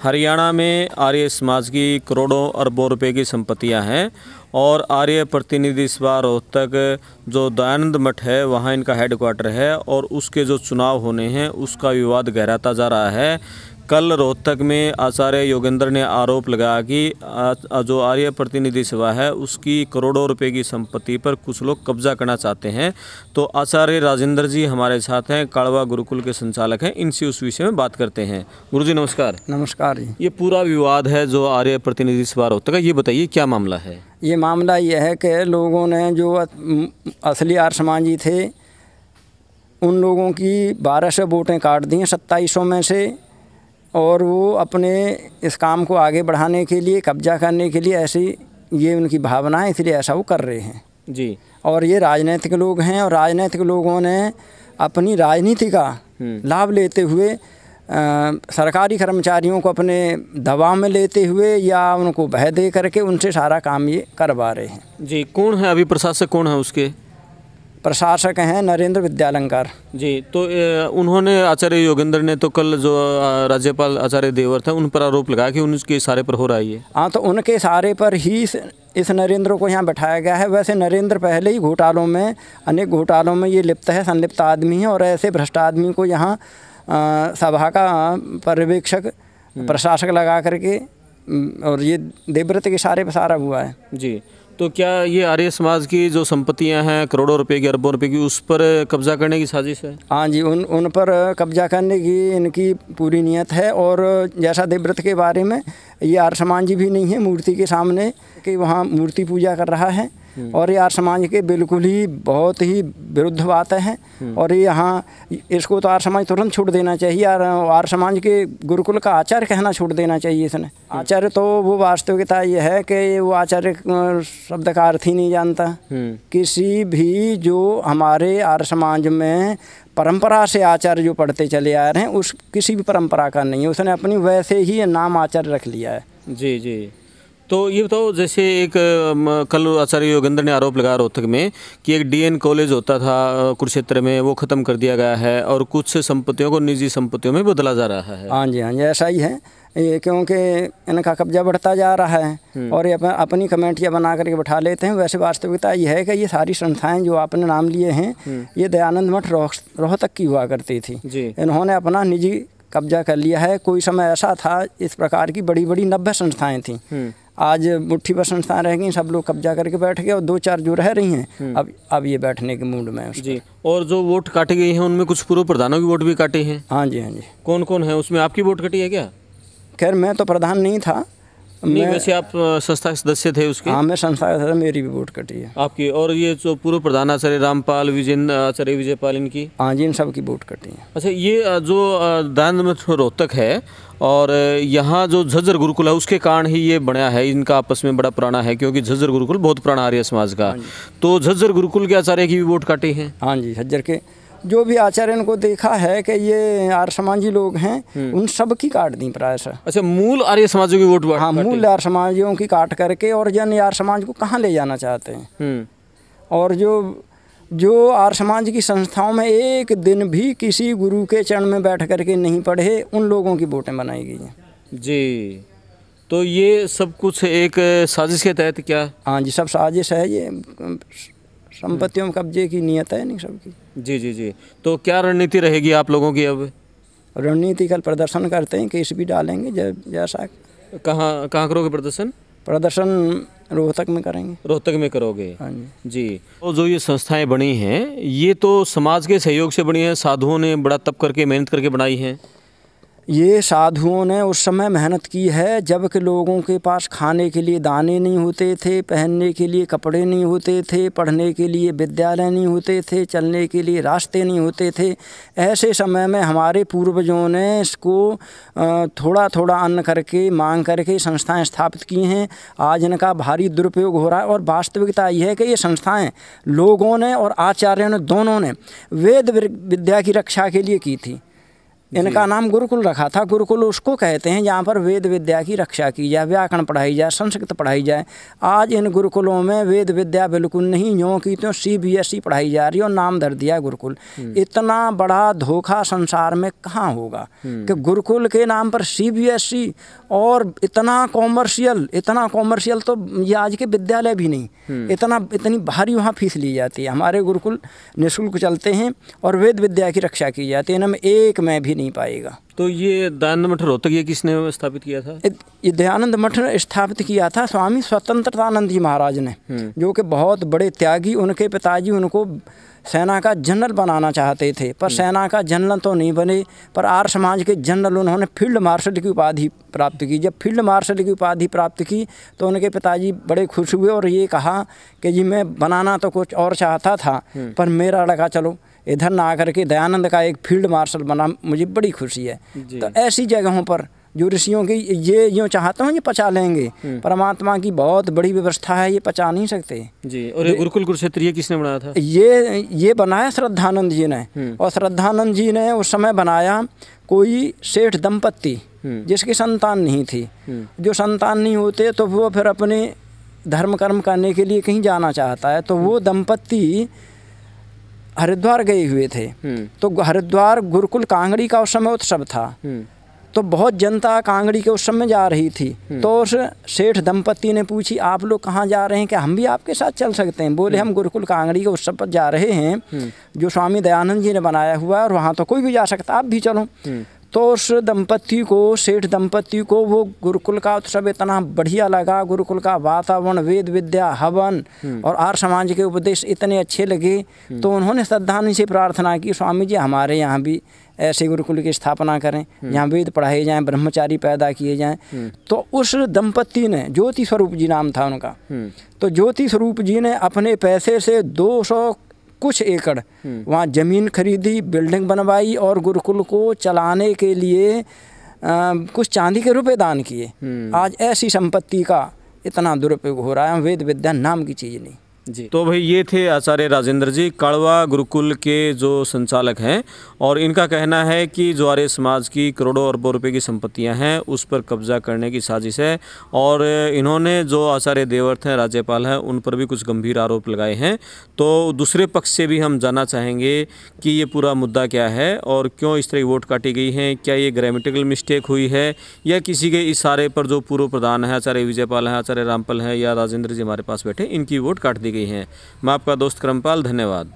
हरियाणा में आर्य समाज की करोड़ों अरबों रुपए की संपत्तियां हैं और आर्य प्रतिनिधि सभा रोहतक जो दयानंद मठ है वहां इनका हेडक्वार्टर है और उसके जो चुनाव होने हैं उसका विवाद गहराता जा रहा है। कल रोहतक में आचार्य योगेंद्र ने आरोप लगाया कि जो आर्य प्रतिनिधि सभा है उसकी करोड़ों रुपए की संपत्ति पर कुछ लोग कब्जा करना चाहते हैं। तो आचार्य राजेंद्र जी हमारे साथ हैं, काड़वा गुरुकुल के संचालक हैं, इनसे उस विषय में बात करते हैं। गुरुजी नमस्कार। नमस्कार जी। ये पूरा विवाद है जो आर्य प्रतिनिधि सभा रोहतक का, ये बताइए क्या मामला है? ये मामला ये है कि लोगों ने जो असली आर्य समाजी थे उन लोगों की 1200 वोटें काट दी हैं 2700 में से, और वो अपने इस काम को आगे बढ़ाने के लिए, कब्जा करने के लिए, ऐसी ये उनकी भावना है, इसलिए ऐसा वो कर रहे हैं जी। और ये राजनीतिक लोग हैं और राजनीतिक लोगों ने अपनी राजनीति का लाभ लेते हुए सरकारी कर्मचारियों को अपने दबाव में लेते हुए या उनको भय दे करके उनसे सारा काम ये करवा रहे हैं। जी, कौन है अभी प्रशासक, कौन है उसके? प्रशासक हैं नरेंद्र विद्यालंकार जी। तो उन्होंने, आचार्य योगेंद्र ने तो कल जो राज्यपाल आचार्य देवव्रत हैं उन पर आरोप लगाया कि उनके इशारे पर हो रहा है ये। हाँ, तो उनके इशारे पर ही इस नरेंद्र को यहाँ बैठाया गया है। वैसे नरेंद्र पहले ही घोटालों में, अनेक घोटालों में ये लिप्त है, संलिप्त आदमी है और ऐसे भ्रष्ट आदमी को यहाँ सभा का पर्यवेक्षक प्रशासक लगा करके, और ये देवव्रत के इशारे पर सारा हुआ है जी। तो क्या ये आर्य समाज की जो संपत्तियां हैं करोड़ों रुपए की, अरबों रुपए की, उस पर कब्जा करने की साजिश है? हाँ जी, उन पर कब्जा करने की इनकी पूरी नियत है। और जैसा देवव्रत के बारे में, ये आर्य समाज भी नहीं है मूर्ति के सामने कि वहाँ मूर्ति पूजा कर रहा है, और ये आर्य समाज के बिल्कुल ही बहुत ही विरुद्ध बात है। और ये यहाँ इसको तो आर्य समाज तुरंत छोड़ देना चाहिए। आर्य समाज के गुरुकुल का आचार्य कहना छोड़ देना चाहिए इसने। आचार्य तो वो वास्तविकता ये है कि वो आचार्य शब्द का अर्थ ही नहीं जानता। किसी भी जो हमारे आर्य समाज में परंपरा से आचार्य जो पढ़ते चले आ रहे हैं उस किसी भी परंपरा का नहीं है, उसने अपनी वैसे ही नाम आचार्य रख लिया है। जी जी। तो ये बताओ, जैसे एक कल आचार्य योगेंद्र ने आरोप लगाया रोहतक में कि एक डीएन कॉलेज होता था कुरुक्षेत्र में, वो ख़त्म कर दिया गया है और कुछ संपत्तियों को निजी संपत्तियों में बदला जा रहा है। हाँ जी, हाँ जी, ऐसा ही है ये, क्योंकि इनका कब्जा बढ़ता जा रहा है और ये अपनी कमेटियाँ बना करके बैठा लेते हैं। वैसे वास्तविकता ये है कि ये सारी संस्थाएं जो आपने नाम लिए हैं ये दयानंद मठ रोहतक की हुआ करती थी। इन्होंने अपना निजी कब्जा कर लिया है। कोई समय ऐसा था इस प्रकार की बड़ी बड़ी 90 संस्थाएँ थीं, आज मुट्ठी पर संस्थाएं रह गई, सब लोग कब्जा करके बैठ गए और 2-4 जो रह रही हैं अब ये बैठने के मूड में है जी। और जो वोट काटे गए हैं उनमें कुछ पूर्व प्रधानों की वोट भी काटे हैं? हाँ जी, हाँ जी। कौन कौन है उसमें? आपकी वोट कटी है क्या? खैर मैं तो प्रधान नहीं था। नहीं, वैसे आप संस्था के सदस्य थे उसके? हाँ, मैं संस्था का सदस्य, मेरी भी वोट कटी है आपकी। और ये जो पूर्व प्रधान आचार्य रामपाल, आचार्य विजयपाल, इनकी? हाँ जी, इन सब की वोट कटी है। अच्छा, ये जो दयानंद मठ रोहतक है और यहाँ जो झज्जर गुरुकुल है उसके कारण ही ये बना है, इनका आपस में बड़ा पुराना है, क्योंकि झज्जर गुरुकुल बहुत पुराना आर्य समाज का। तो झज्जर गुरुकुल के आचार्य की भी वोट काटी है? हाँ जी, झज्जर के जो भी आचार्य को देखा है कि ये आर्य समाजी लोग हैं उन सब की काट दी प्राय से। अच्छा, मूल आर्य समाजों की वोट? हाँ, मूल आर्य समाजियों की काट करके, और जन आर्य समाज को कहाँ ले जाना चाहते हैं। और जो आर्य समाज की संस्थाओं में एक दिन भी किसी गुरु के चरण में बैठ करके नहीं पढ़े, उन लोगों की वोटें बनाई गई हैं जी। तो ये सब कुछ एक साजिश के तहत? क्या? हाँ जी, सब साजिश है। ये संपत्तियों में कब्जे की नियत है नहीं सबकी। जी जी जी। तो क्या रणनीति रहेगी आप लोगों की अब? रणनीति कल प्रदर्शन करते हैं, केस भी डालेंगे जैसा। कहाँ करोगे प्रदर्शन? प्रदर्शन रोहतक में करेंगे। रोहतक में करोगे? हाँ जी जी। तो जो ये संस्थाएं बनी हैं ये तो समाज के सहयोग से बनी हैं, साधुओं ने बड़ा तप करके, मेहनत करके बनाई हैं? ये साधुओं ने उस समय मेहनत की है जबकि लोगों के पास खाने के लिए दाने नहीं होते थे, पहनने के लिए कपड़े नहीं होते थे, पढ़ने के लिए विद्यालय नहीं होते थे, चलने के लिए रास्ते नहीं होते थे। ऐसे समय में हमारे पूर्वजों ने इसको थोड़ा थोड़ा अन्न करके, मांग करके संस्थाएं स्थापित की हैं। आज इनका भारी दुरुपयोग हो रहा है। और वास्तविकता यह है कि ये संस्थाएं लोगों ने और आचार्यों ने दोनों ने वेद विद्या की रक्षा के लिए की थी। इनका नाम गुरुकुल रखा था। गुरुकुल उसको कहते हैं जहाँ पर वेद विद्या की रक्षा की जाए, व्याकरण पढ़ाई जाए, संस्कृत पढ़ाई जाए। आज इन गुरुकुलों में वेद विद्या बिल्कुल नहीं, यूँ की तो CBSE पढ़ाई जा रही है और नाम धर दिया गुरुकुल। इतना बड़ा धोखा संसार में कहाँ होगा कि गुरुकुल के नाम पर CBSE और इतना कॉमर्शियल तो ये आज के विद्यालय भी नहीं, इतनी भारी वहाँ फीस ली जाती है। हमारे गुरुकुल निःशुल्क चलते हैं और वेद विद्या की रक्षा की जाती है, इनमें एक में भी नहीं पाएगा। तो ये दयानंद मठ रोहतक ये किसने स्थापित किया था? ये दयानंद मठ स्थापित किया था स्वामी स्वतंत्रतानंद जी महाराज ने, जो कि बहुत बड़े त्यागी। उनके पिताजी उनको सेना का जनरल बनाना चाहते थे, पर सेना का जनरल तो नहीं बने, पर आर्य समाज के जनरल उन्होंने फील्ड मार्शल की उपाधि प्राप्त की। जब फील्ड मार्शल की उपाधि प्राप्त की तो उनके पिताजी बड़े खुश हुए और ये कहा कि जी मैं बनाना तो कुछ और चाहता था, पर मेरा लड़का चलो इधर ना आकर के दयानंद का एक फील्ड मार्शल बना, मुझे बड़ी खुशी है। तो ऐसी जगहों पर जो ऋषियों की ये यूँ चाहते हैं ये पचा लेंगे, परमात्मा की बहुत बड़ी व्यवस्था है, ये पचा नहीं सकते जी। और ये गुरुकुल कुरुक्षेत्र ये किसने बनाया था? ये बनाया श्रद्धानंद जी ने। और श्रद्धानंद जी ने उस समय बनाया कोई सेठ दंपत्ति जिसकी संतान नहीं थी। जो संतान नहीं होते तो वो फिर अपने धर्म कर्म करने के लिए कहीं जाना चाहता है, तो वो दंपत्ति हरिद्वार गए हुए थे। तो हरिद्वार गुरुकुल कांगड़ी का उस समय उत्सव था, तो बहुत जनता कांगड़ी के उस समय जा रही थी। तो उस सेठ दंपत्ति ने पूछी आप लोग कहाँ जा रहे हैं, क्या हम भी आपके साथ चल सकते हैं? बोले हम गुरुकुल कांगड़ी के उत्सव पर जा रहे हैं जो स्वामी दयानंद जी ने बनाया हुआ है, और वहाँ तो कोई भी जा सकता, आप भी चलो। तो उस दंपत्ति को, सेठ दंपत्ति को, वो गुरुकुल का उत्सव इतना बढ़िया लगा, गुरुकुल का वातावरण, वेद विद्या, हवन और आर्य समाज के उपदेश इतने अच्छे लगे। तो उन्होंने श्रद्धानंद से प्रार्थना की स्वामी जी हमारे यहाँ भी ऐसे गुरुकुल की स्थापना करें, यहाँ वेद पढ़ाए जाएं, ब्रह्मचारी पैदा किए जाएं। तो उस दंपत्ति ने, ज्योति स्वरूप जी नाम था उनका, तो ज्योति स्वरूप जी ने अपने पैसे से 200 कुछ एकड़ वहाँ ज़मीन खरीदी, बिल्डिंग बनवाई और गुरुकुल को चलाने के लिए कुछ चांदी के रुपए दान किए। आज ऐसी संपत्ति का इतना दुरुपयोग हो रहा है, वेद विद्या नाम की चीज़ नहीं जी। तो भाई ये थे आचार्य राजेंद्र जी, काड़वा गुरुकुल के जो संचालक हैं, और इनका कहना है कि जो आर्य समाज की करोड़ों अरबों रुपए की संपत्तियां हैं उस पर कब्जा करने की साजिश है। और इन्होंने जो आचार्य देवव्रत हैं, राज्यपाल हैं, उन पर भी कुछ गंभीर आरोप लगाए हैं। तो दूसरे पक्ष से भी हम जानना चाहेंगे कि ये पूरा मुद्दा क्या है और क्यों इस तरह वोट काटी गई हैं। क्या ये ग्रामेटिकल मिस्टेक हुई है या किसी के इशारे पर जो पूर्व प्रधान है, आचार्य विजयपाल हैं, आचार्य रामपाल हैं या राजेंद्र जी हमारे पास बैठे, इनकी वोट काट दी गई हैं। मैं आपका दोस्त क्रमपाल, धन्यवाद।